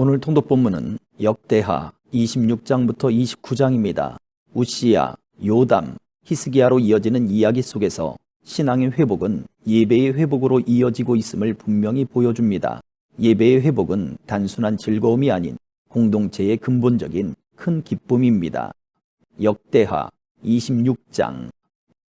오늘 통독 본문은 역대하 26장부터 29장입니다. 우시야, 요담, 히스기야로 이어지는 이야기 속에서 신앙의 회복은 예배의 회복으로 이어지고 있음을 분명히 보여줍니다. 예배의 회복은 단순한 즐거움이 아닌 공동체의 근본적인 큰 기쁨입니다. 역대하 26장.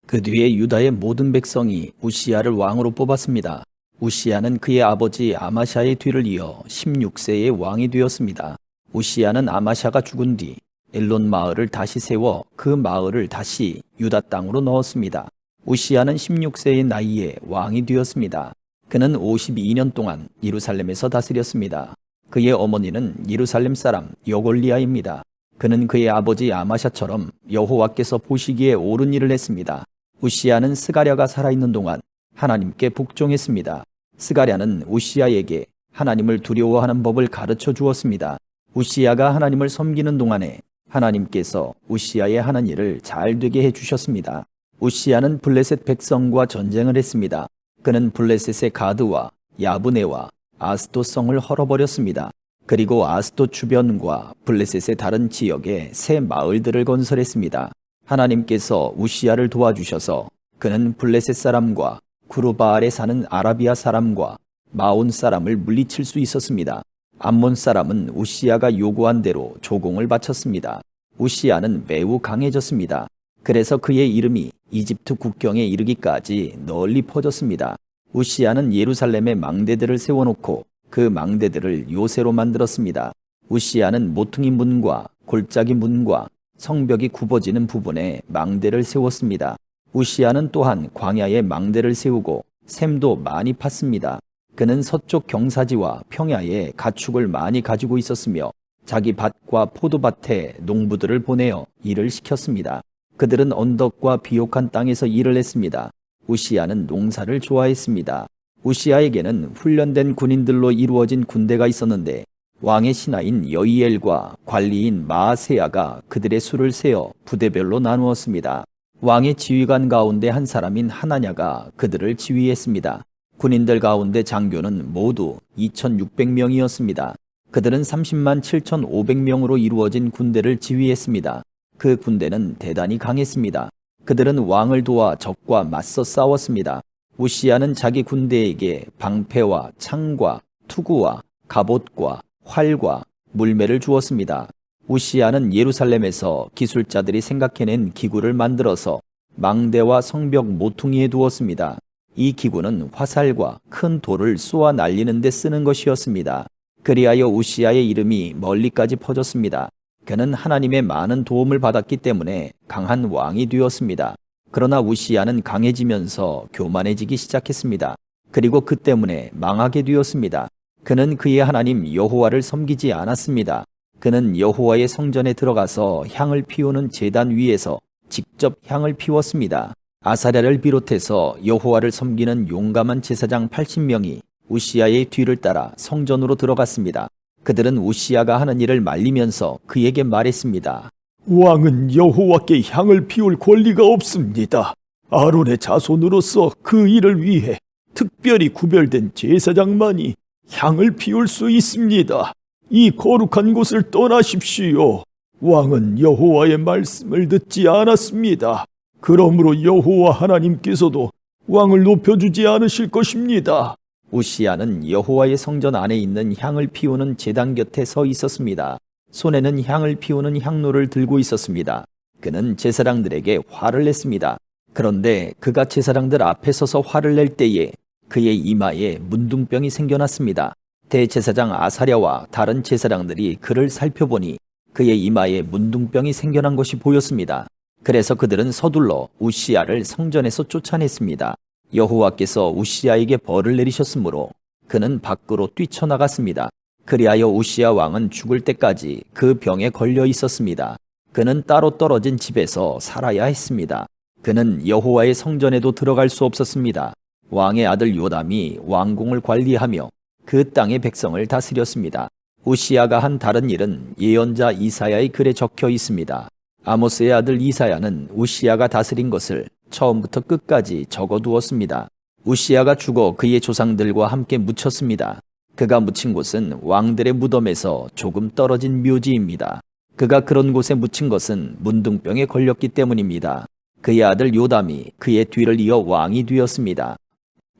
그 뒤에 유다의 모든 백성이 우시야를 왕으로 뽑았습니다. 우시야는 그의 아버지 아마샤의 뒤를 이어 16세의 왕이 되었습니다. 우시야는 아마샤가 죽은 뒤 엘론 마을을 다시 세워 그 마을을 다시 유다 땅으로 넣었습니다. 우시야는 16세의 나이에 왕이 되었습니다. 그는 52년 동안 예루살렘에서 다스렸습니다. 그의 어머니는 예루살렘 사람 여골리아입니다. 그는 그의 아버지 아마샤처럼 여호와께서 보시기에 옳은 일을 했습니다. 우시야는 스가랴가 살아있는 동안 하나님께 복종했습니다. 스가랴는 우시야에게 하나님을 두려워하는 법을 가르쳐 주었습니다. 우시야가 하나님을 섬기는 동안에 하나님께서 우시야의 하는 일을 잘 되게 해주셨습니다. 우시야는 블레셋 백성과 전쟁을 했습니다. 그는 블레셋의 가드와 야브네와 아스돗 성을 헐어버렸습니다. 그리고 아스돗 주변과 블레셋의 다른 지역에 새 마을들을 건설했습니다. 하나님께서 우시야를 도와주셔서 그는 블레셋 사람과 구르바알에 사는 아라비아 사람과 마온 사람을 물리칠 수 있었습니다. 암몬 사람은 우시야가 요구한 대로 조공을 바쳤습니다. 우시야는 매우 강해졌습니다. 그래서 그의 이름이 이집트 국경에 이르기까지 널리 퍼졌습니다. 우시야는 예루살렘에 망대들을 세워놓고 그 망대들을 요새로 만들었습니다. 우시야는 모퉁이 문과 골짜기 문과 성벽이 굽어지는 부분에 망대를 세웠습니다. 우시야는 또한 광야에 망대를 세우고 샘도 많이 팠습니다. 그는 서쪽 경사지와 평야에 가축을 많이 가지고 있었으며 자기 밭과 포도밭에 농부들을 보내어 일을 시켰습니다. 그들은 언덕과 비옥한 땅에서 일을 했습니다. 우시야는 농사를 좋아했습니다. 우시야에게는 훈련된 군인들로 이루어진 군대가 있었는데 왕의 신하인 여이엘과 관리인 마아세야가 그들의 수를 세어 부대별로 나누었습니다. 왕의 지휘관 가운데 한 사람인 하나냐가 그들을 지휘했습니다. 군인들 가운데 장교는 모두 2600명이었습니다. 그들은 30만 7500명으로 이루어진 군대를 지휘했습니다. 그 군대는 대단히 강했습니다. 그들은 왕을 도와 적과 맞서 싸웠습니다. 우시야는 자기 군대에게 방패와 창과 투구와 갑옷과 활과 물매를 주었습니다. 우시야는 예루살렘에서 기술자들이 생각해낸 기구를 만들어서 망대와 성벽 모퉁이에 두었습니다. 이 기구는 화살과 큰 돌을 쏘아 날리는 데 쓰는 것이었습니다. 그리하여 우시야의 이름이 멀리까지 퍼졌습니다. 그는 하나님의 많은 도움을 받았기 때문에 강한 왕이 되었습니다. 그러나 우시야는 강해지면서 교만해지기 시작했습니다. 그리고 그 때문에 망하게 되었습니다. 그는 그의 하나님 여호와를 섬기지 않았습니다. 그는 여호와의 성전에 들어가서 향을 피우는 제단 위에서 직접 향을 피웠습니다. 아사랴를 비롯해서 여호와를 섬기는 용감한 제사장 80명이 우시야의 뒤를 따라 성전으로 들어갔습니다. 그들은 우시야가 하는 일을 말리면서 그에게 말했습니다. 왕은 여호와께 향을 피울 권리가 없습니다. 아론의 자손으로서 그 일을 위해 특별히 구별된 제사장만이 향을 피울 수 있습니다. 이 거룩한 곳을 떠나십시오. 왕은 여호와의 말씀을 듣지 않았습니다. 그러므로 여호와 하나님께서도 왕을 높여주지 않으실 것입니다. 우시야는 여호와의 성전 안에 있는 향을 피우는 제단 곁에 서 있었습니다. 손에는 향을 피우는 향로를 들고 있었습니다. 그는 제사장들에게 화를 냈습니다. 그런데 그가 제사장들 앞에 서서 화를 낼 때에 그의 이마에 문둥병이 생겨났습니다. 대제사장 아사랴와 다른 제사장들이 그를 살펴보니 그의 이마에 문둥병이 생겨난 것이 보였습니다. 그래서 그들은 서둘러 우시야를 성전에서 쫓아냈습니다. 여호와께서 우시야에게 벌을 내리셨으므로 그는 밖으로 뛰쳐나갔습니다. 그리하여 우시야 왕은 죽을 때까지 그 병에 걸려 있었습니다. 그는 따로 떨어진 집에서 살아야 했습니다. 그는 여호와의 성전에도 들어갈 수 없었습니다. 왕의 아들 요담이 왕궁을 관리하며 그 땅의 백성을 다스렸습니다. 우시야가 한 다른 일은 예언자 이사야의 글에 적혀 있습니다. 아모스의 아들 이사야는 우시야가 다스린 것을 처음부터 끝까지 적어두었습니다. 우시야가 죽어 그의 조상들과 함께 묻혔습니다. 그가 묻힌 곳은 왕들의 무덤에서 조금 떨어진 묘지입니다. 그가 그런 곳에 묻힌 것은 문둥병에 걸렸기 때문입니다. 그의 아들 요담이 그의 뒤를 이어 왕이 되었습니다.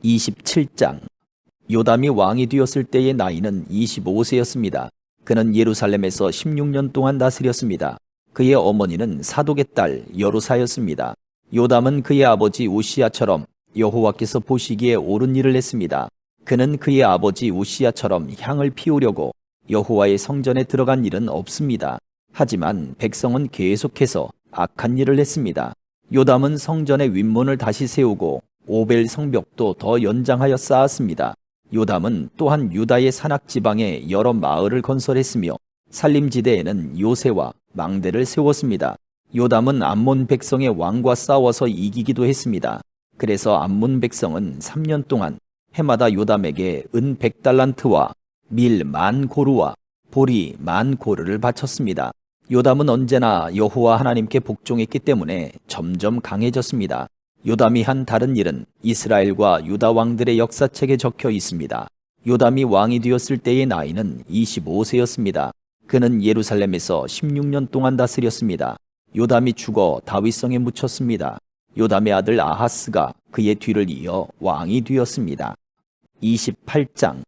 27장. 요담이 왕이 되었을 때의 나이는 25세였습니다. 그는 예루살렘에서 16년 동안 다스렸습니다. 그의 어머니는 사독의 딸 여루사였습니다. 요담은 그의 아버지 우시야처럼 여호와께서 보시기에 옳은 일을 했습니다. 그는 그의 아버지 우시야처럼 향을 피우려고 여호와의 성전에 들어간 일은 없습니다. 하지만 백성은 계속해서 악한 일을 했습니다. 요담은 성전의 윗문을 다시 세우고 오벨 성벽도 더 연장하여 쌓았습니다. 요담은 또한 유다의 산악 지방에 여러 마을을 건설했으며 산림지대에는 요새와 망대를 세웠습니다. 요담은 암몬 백성의 왕과 싸워서 이기기도 했습니다. 그래서 암몬 백성은 3년 동안 해마다 요담에게 은 100달란트와 밀 10,000고루와 보리 10,000고루를 바쳤습니다. 요담은 언제나 여호와 하나님께 복종했기 때문에 점점 강해졌습니다. 요담이 한 다른 일은 이스라엘과 유다 왕들의 역사책에 적혀 있습니다. 요담이 왕이 되었을 때의 나이는 25세였습니다. 그는 예루살렘에서 16년 동안 다스렸습니다. 요담이 죽어 다윗성에 묻혔습니다. 요담의 아들 아하스가 그의 뒤를 이어 왕이 되었습니다. 28장.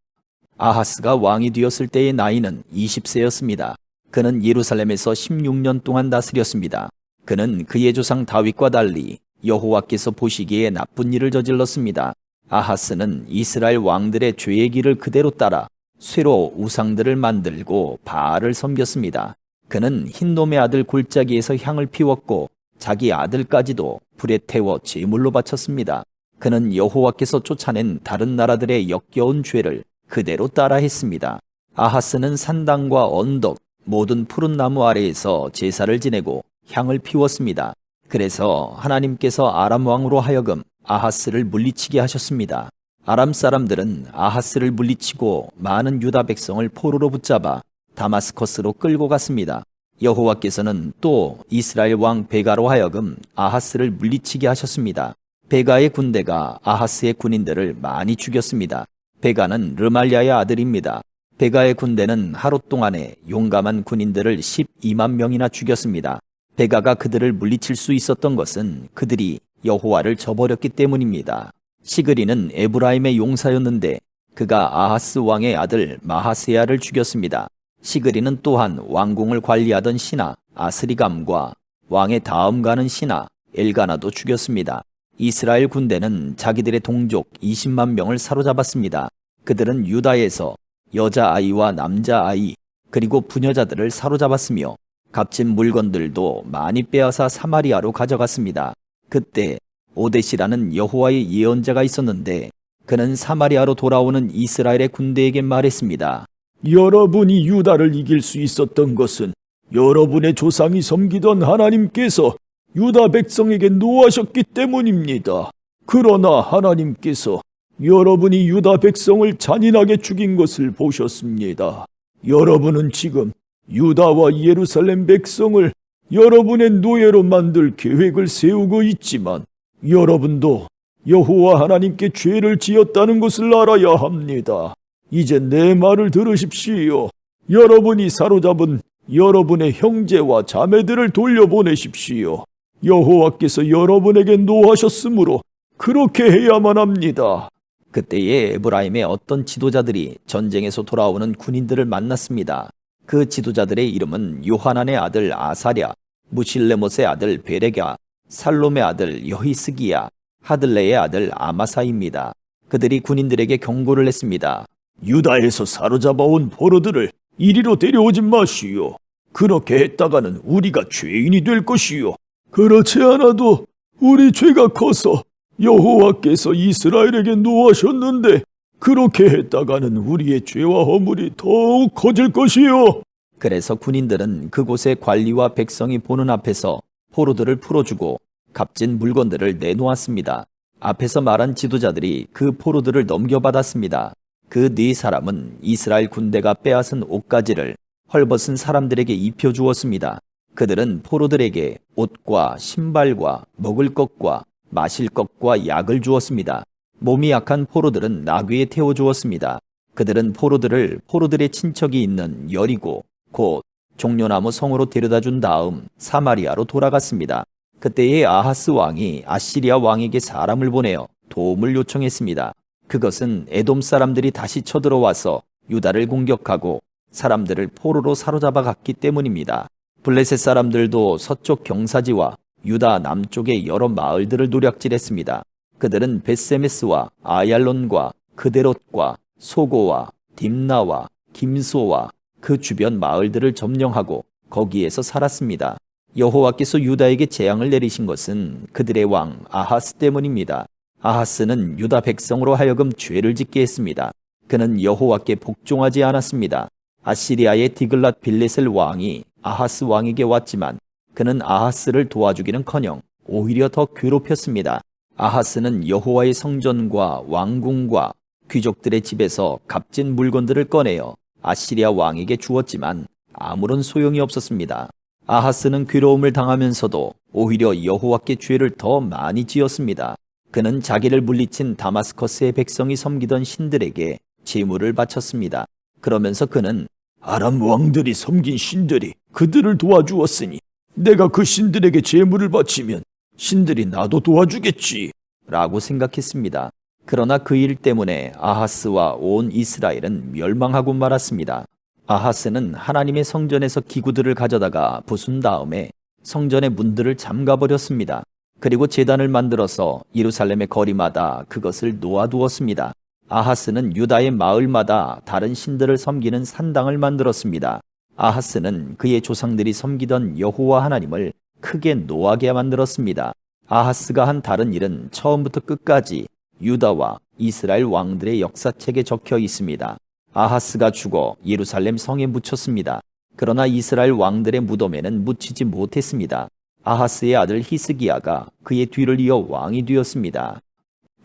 아하스가 왕이 되었을 때의 나이는 20세였습니다. 그는 예루살렘에서 16년 동안 다스렸습니다. 그는 그의 조상 다윗과 달리 여호와께서 보시기에 나쁜 일을 저질렀습니다. 아하스는 이스라엘 왕들의 죄의 길을 그대로 따라 쇠로 우상들을 만들고 바알을 섬겼습니다. 그는 흰놈의 아들 골짜기에서 향을 피웠고 자기 아들까지도 불에 태워 제물로 바쳤습니다. 그는 여호와께서 쫓아낸 다른 나라들의 역겨운 죄를 그대로 따라했습니다. 아하스는 산당과 언덕, 모든 푸른 나무 아래에서 제사를 지내고 향을 피웠습니다. 그래서 하나님께서 아람 왕으로 하여금 아하스를 물리치게 하셨습니다. 아람 사람들은 아하스를 물리치고 많은 유다 백성을 포로로 붙잡아 다마스커스로 끌고 갔습니다. 여호와께서는 또 이스라엘 왕 베가로 하여금 아하스를 물리치게 하셨습니다. 베가의 군대가 아하스의 군인들을 많이 죽였습니다. 베가는 르말리아의 아들입니다. 베가의 군대는 하루 동안에 용감한 군인들을 12만 명이나 죽였습니다. 베가가 그들을 물리칠 수 있었던 것은 그들이 여호와를 저버렸기 때문입니다. 시그리는 에브라임의 용사였는데 그가 아하스 왕의 아들 마하세야를 죽였습니다. 시그리는 또한 왕궁을 관리하던 신하 아스리감과 왕의 다음 가는 신하 엘가나도 죽였습니다. 이스라엘 군대는 자기들의 동족 20만 명을 사로잡았습니다. 그들은 유다에서 여자아이와 남자아이 그리고 부녀자들을 사로잡았으며 값진 물건들도 많이 빼앗아 사마리아로 가져갔습니다. 그때 오데시라는 여호와의 예언자가 있었는데 그는 사마리아로 돌아오는 이스라엘의 군대에게 말했습니다. 여러분이 유다를 이길 수 있었던 것은 여러분의 조상이 섬기던 하나님께서 유다 백성에게 노하셨기 때문입니다. 그러나 하나님께서 여러분이 유다 백성을 잔인하게 죽인 것을 보셨습니다. 여러분은 지금 유다와 예루살렘 백성을 여러분의 노예로 만들 계획을 세우고 있지만 여러분도 여호와 하나님께 죄를 지었다는 것을 알아야 합니다. 이제 내 말을 들으십시오. 여러분이 사로잡은 여러분의 형제와 자매들을 돌려보내십시오. 여호와께서 여러분에게 노하셨으므로 그렇게 해야만 합니다. 그때에 에브라임의 어떤 지도자들이 전쟁에서 돌아오는 군인들을 만났습니다. 그 지도자들의 이름은 요하난의 아들 아사랴, 무실레못의 아들 베레가, 살롬의 아들 여히스기야, 하들레의 아들 아마사입니다. 그들이 군인들에게 경고를 했습니다. 유다에서 사로잡아온 포로들을 이리로 데려오지 마시오. 그렇게 했다가는 우리가 죄인이 될 것이요. 그렇지 않아도 우리 죄가 커서 여호와께서 이스라엘에게 노하셨는데 그렇게 했다가는 우리의 죄와 허물이 더욱 커질 것이요. 그래서 군인들은 그곳의 관리와 백성이 보는 앞에서 포로들을 풀어주고 값진 물건들을 내놓았습니다. 앞에서 말한 지도자들이 그 포로들을 넘겨받았습니다. 그 네 사람은 이스라엘 군대가 빼앗은 옷가지를 헐벗은 사람들에게 입혀주었습니다. 그들은 포로들에게 옷과 신발과 먹을 것과 마실 것과 약을 주었습니다. 몸이 약한 포로들은 나귀에 태워주었습니다. 그들은 포로들을 포로들의 친척이 있는 여리고 곧 종려나무 성으로 데려다 준 다음 사마리아로 돌아갔습니다. 그때의 아하스 왕이 아시리아 왕에게 사람을 보내어 도움을 요청했습니다. 그것은 에돔 사람들이 다시 쳐들어와서 유다를 공격하고 사람들을 포로로 사로잡아 갔기 때문입니다. 블레셋 사람들도 서쪽 경사지와 유다 남쪽의 여러 마을들을 노략질했습니다. 그들은 벳세메스와 아얄론과 그데롯과 소고와 딥나와 김소와 그 주변 마을들을 점령하고 거기에서 살았습니다. 여호와께서 유다에게 재앙을 내리신 것은 그들의 왕 아하스 때문입니다. 아하스는 유다 백성으로 하여금 죄를 짓게 했습니다. 그는 여호와께 복종하지 않았습니다. 아시리아의 디글랏 빌레셀 왕이 아하스 왕에게 왔지만 그는 아하스를 도와주기는커녕 오히려 더 괴롭혔습니다. 아하스는 여호와의 성전과 왕궁과 귀족들의 집에서 값진 물건들을 꺼내어 아시리아 왕에게 주었지만 아무런 소용이 없었습니다. 아하스는 괴로움을 당하면서도 오히려 여호와께 죄를 더 많이 지었습니다. 그는 자기를 물리친 다마스커스의 백성이 섬기던 신들에게 제물을 바쳤습니다. 그러면서 그는 아람 왕들이 섬긴 신들이 그들을 도와주었으니 내가 그 신들에게 제물을 바치면 신들이 나도 도와주겠지 라고 생각했습니다. 그러나 그 일 때문에 아하스와 온 이스라엘은 멸망하고 말았습니다. 아하스는 하나님의 성전에서 기구들을 가져다가 부순 다음에 성전의 문들을 잠가버렸습니다. 그리고 제단을 만들어서 예루살렘의 거리마다 그것을 놓아두었습니다. 아하스는 유다의 마을마다 다른 신들을 섬기는 산당을 만들었습니다. 아하스는 그의 조상들이 섬기던 여호와 하나님을 크게 노하게 만들었습니다. 아하스가 한 다른 일은 처음부터 끝까지 유다와 이스라엘 왕들의 역사책에 적혀 있습니다. 아하스가 죽어 예루살렘 성에 묻혔습니다. 그러나 이스라엘 왕들의 무덤에는 묻히지 못했습니다. 아하스의 아들 히스기야가 그의 뒤를 이어 왕이 되었습니다.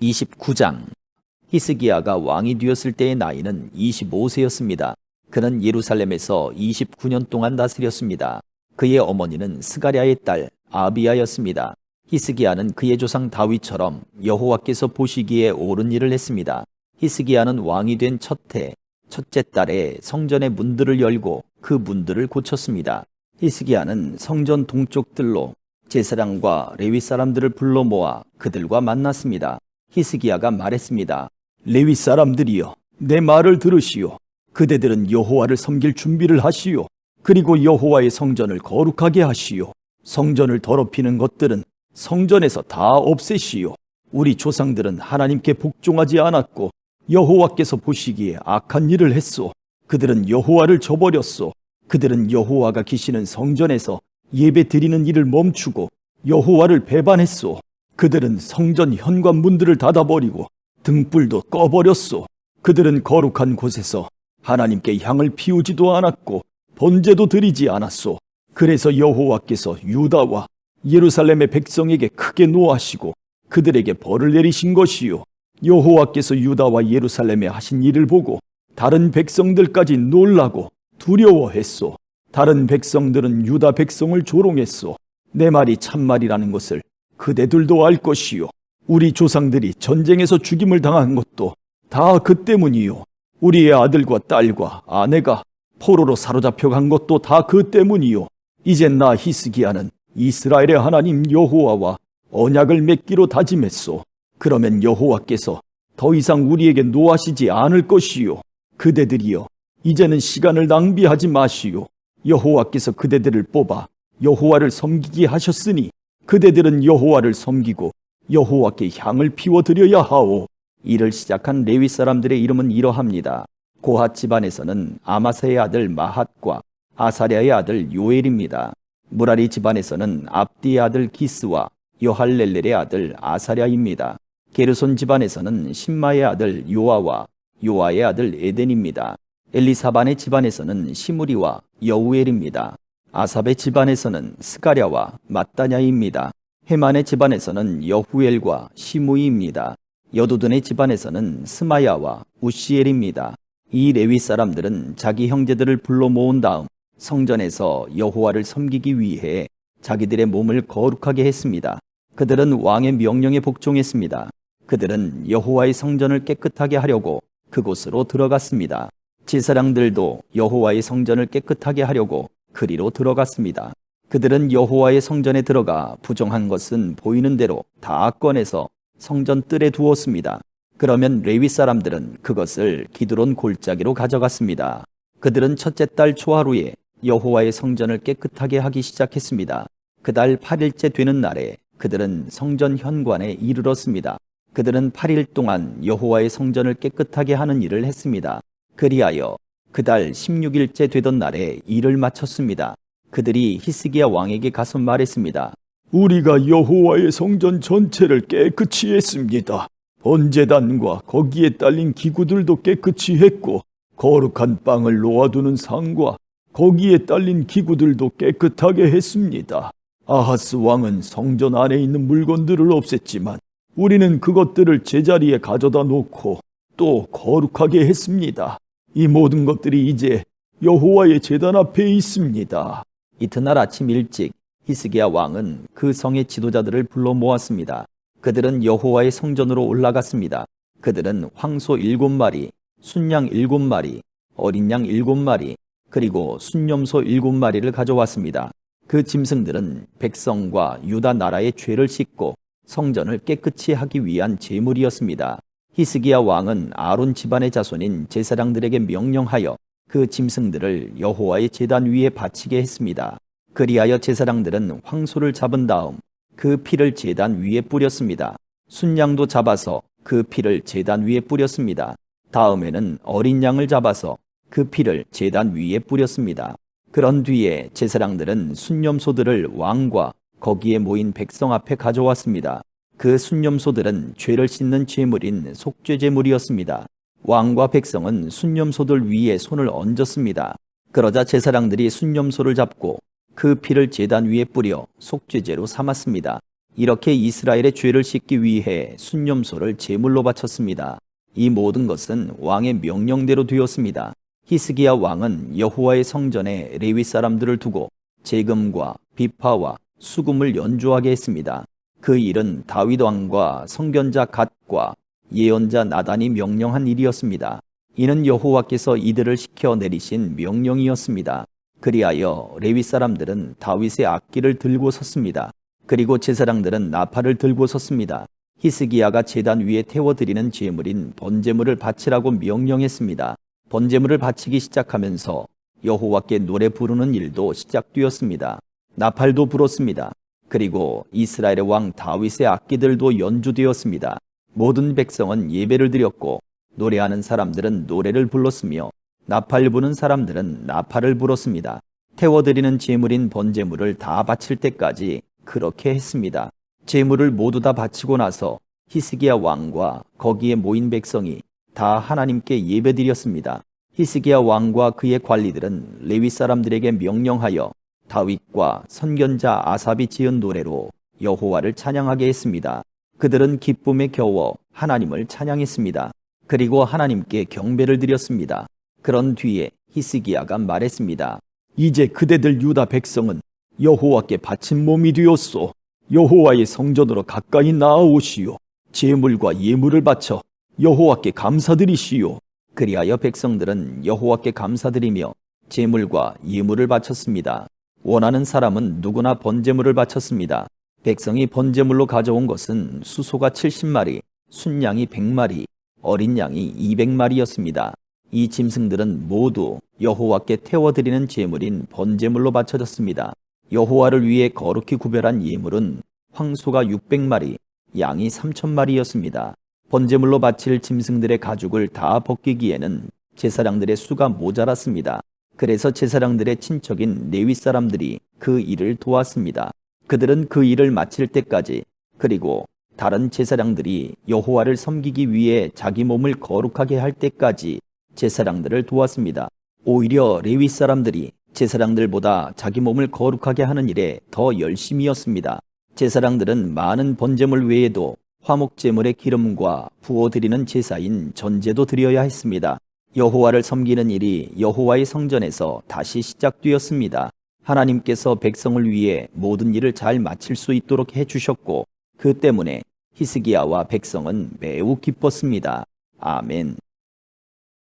29장. 히스기야가 왕이 되었을 때의 나이는 25세였습니다. 그는 예루살렘에서 29년 동안 다스렸습니다. 그의 어머니는 스가랴의 딸 아비야였습니다. 히스기야는 그의 조상 다윗처럼 여호와께서 보시기에 옳은 일을 했습니다. 히스기야는 왕이 된 첫째 달에 성전의 문들을 열고 그 문들을 고쳤습니다. 히스기야는 성전 동쪽들로 제사장과 레위 사람들을 불러 모아 그들과 만났습니다. 히스기야가 말했습니다. 레위 사람들이여 내 말을 들으시오. 그대들은 여호와를 섬길 준비를 하시오. 그리고 여호와의 성전을 거룩하게 하시오. 성전을 더럽히는 것들은 성전에서 다 없애시오. 우리 조상들은 하나님께 복종하지 않았고 여호와께서 보시기에 악한 일을 했소. 그들은 여호와를 저버렸소. 그들은 여호와가 계시는 성전에서 예배 드리는 일을 멈추고 여호와를 배반했소. 그들은 성전 현관문들을 닫아버리고 등불도 꺼버렸소. 그들은 거룩한 곳에서 하나님께 향을 피우지도 않았고 번제도 드리지 않았소. 그래서 여호와께서 유다와 예루살렘의 백성에게 크게 노하시고 그들에게 벌을 내리신 것이요. 여호와께서 유다와 예루살렘에 하신 일을 보고 다른 백성들까지 놀라고 두려워했소. 다른 백성들은 유다 백성을 조롱했소. 내 말이 참말이라는 것을 그대들도 알 것이요. 우리 조상들이 전쟁에서 죽임을 당한 것도 다 그 때문이요. 우리의 아들과 딸과 아내가 포로로 사로잡혀 간 것도 다 그 때문이요. 이제 나 히스기야는 이스라엘의 하나님 여호와와 언약을 맺기로 다짐했소. 그러면 여호와께서 더 이상 우리에게 노하시지 않을 것이요. 그대들이여 이제는 시간을 낭비하지 마시오. 여호와께서 그대들을 뽑아 여호와를 섬기게 하셨으니 그대들은 여호와를 섬기고 여호와께 향을 피워드려야 하오. 이를 시작한 레위 사람들의 이름은 이러합니다. 고핫 집안에서는 아마사의 아들 마핫과 아사랴의 아들 요엘입니다. 무라리 집안에서는 압디의 아들 기스와 여할렐렐의 아들 아사랴입니다. 게르손 집안에서는 신마의 아들 요아와 요아의 아들 에덴입니다. 엘리사반의 집안에서는 시무리와 여우엘입니다. 아삽의 집안에서는 스가랴와 mat다냐입니다. 헤만의 집안에서는 여후엘과 시무이입니다. 여두둔의 집안에서는 스마야와 우시엘입니다. 이 레위 사람들은 자기 형제들을 불러 모은 다음 성전에서 여호와를 섬기기 위해 자기들의 몸을 거룩하게 했습니다. 그들은 왕의 명령에 복종했습니다. 그들은 여호와의 성전을 깨끗하게 하려고 그곳으로 들어갔습니다. 제사장들도 여호와의 성전을 깨끗하게 하려고 그리로 들어갔습니다. 그들은 여호와의 성전에 들어가 부정한 것은 보이는 대로 다 꺼내서 성전 뜰에 두었습니다. 그러면 레위 사람들은 그것을 기드론 골짜기로 가져갔습니다. 그들은 첫째 달 초하루에 여호와의 성전을 깨끗하게 하기 시작했습니다. 그달 8일째 되는 날에 그들은 성전 현관에 이르렀습니다. 그들은 8일 동안 여호와의 성전을 깨끗하게 하는 일을 했습니다. 그리하여 그달 16일째 되던 날에 일을 마쳤습니다. 그들이 히스기야 왕에게 가서 말했습니다. 우리가 여호와의 성전 전체를 깨끗이 했습니다. 번제단과 거기에 딸린 기구들도 깨끗이 했고 거룩한 빵을 놓아두는 상과 거기에 딸린 기구들도 깨끗하게 했습니다. 아하스 왕은 성전 안에 있는 물건들을 없앴지만 우리는 그것들을 제자리에 가져다 놓고 또 거룩하게 했습니다. 이 모든 것들이 이제 여호와의 제단 앞에 있습니다. 이튿날 아침 일찍 히스기야 왕은 그 성의 지도자들을 불러 모았습니다. 그들은 여호와의 성전으로 올라갔습니다. 그들은 황소 7마리, 순양 7마리, 어린 양 7마리, 그리고 순염소 7마리를 가져왔습니다. 그 짐승들은 백성과 유다 나라의 죄를 씻고 성전을 깨끗이 하기 위한 제물이었습니다. 히스기야 왕은 아론 집안의 자손인 제사장들에게 명령하여 그 짐승들을 여호와의 제단 위에 바치게 했습니다. 그리하여 제사장들은 황소를 잡은 다음 그 피를 제단 위에 뿌렸습니다. 순양도 잡아서 그 피를 제단 위에 뿌렸습니다. 다음에는 어린 양을 잡아서 그 피를 제단 위에 뿌렸습니다. 그런 뒤에 제사장들은 순염소들을 왕과 거기에 모인 백성 앞에 가져왔습니다. 그 순염소들은 죄를 씻는 제물인 속죄제물이었습니다. 왕과 백성은 순염소들 위에 손을 얹었습니다. 그러자 제사장들이 순염소를 잡고 그 피를 제단 위에 뿌려 속죄제로 삼았습니다. 이렇게 이스라엘의 죄를 씻기 위해 순염소를 제물로 바쳤습니다. 이 모든 것은 왕의 명령대로 되었습니다. 히스기야 왕은 여호와의 성전에 레위 사람들을 두고 제금과 비파와 수금을 연주하게 했습니다. 그 일은 다윗 왕과 성견자 갓과 예언자 나단이 명령한 일이었습니다. 이는 여호와께서 이들을 시켜 내리신 명령이었습니다. 그리하여 레위 사람들은 다윗의 악기를 들고 섰습니다. 그리고 제사장들은 나팔을 들고 섰습니다. 히스기야가 제단 위에 태워드리는 제물인 번제물을 바치라고 명령했습니다. 번제물을 바치기 시작하면서 여호와께 노래 부르는 일도 시작되었습니다. 나팔도 불었습니다. 그리고 이스라엘의 왕 다윗의 악기들도 연주되었습니다. 모든 백성은 예배를 드렸고 노래하는 사람들은 노래를 불렀으며 나팔 부는 사람들은 나팔을 불었습니다. 태워드리는 제물인 번제물을 다 바칠 때까지 그렇게 했습니다. 제물을 모두 다 바치고 나서 히스기야 왕과 거기에 모인 백성이 다 하나님께 예배드렸습니다. 히스기야 왕과 그의 관리들은 레위 사람들에게 명령하여 다윗과 선견자 아삽이 지은 노래로 여호와를 찬양하게 했습니다. 그들은 기쁨에 겨워 하나님을 찬양했습니다. 그리고 하나님께 경배를 드렸습니다. 그런 뒤에 히스기야가 말했습니다. 이제 그대들 유다 백성은 여호와께 바친 몸이 되었소. 여호와의 성전으로 가까이 나아오시오. 제물과 예물을 바쳐 여호와께 감사드리시오. 그리하여 백성들은 여호와께 감사드리며 제물과 예물을 바쳤습니다. 원하는 사람은 누구나 번제물을 바쳤습니다. 백성이 번제물로 가져온 것은 수소가 70마리, 순양이 100마리, 어린 양이 200마리였습니다. 이 짐승들은 모두 여호와께 태워드리는 제물인 번제물로 바쳐졌습니다. 여호와를 위해 거룩히 구별한 예물은 황소가 600마리, 양이 3000마리였습니다. 번제물로 바칠 짐승들의 가죽을 다 벗기기에는 제사장들의 수가 모자랐습니다. 그래서 제사장들의 친척인 레위 사람들이 그 일을 도왔습니다. 그들은 그 일을 마칠 때까지, 그리고 다른 제사장들이 여호와를 섬기기 위해 자기 몸을 거룩하게 할 때까지 제사장들을 도왔습니다. 오히려 레위 사람들이 제사장들보다 자기 몸을 거룩하게 하는 일에 더 열심이었습니다. 제사장들은 많은 번제물 외에도 화목제물의 기름과 부어드리는 제사인 전제도 드려야 했습니다. 여호와를 섬기는 일이 여호와의 성전에서 다시 시작되었습니다. 하나님께서 백성을 위해 모든 일을 잘 마칠 수 있도록 해주셨고 그 때문에 히스기야와 백성은 매우 기뻤습니다. 아멘.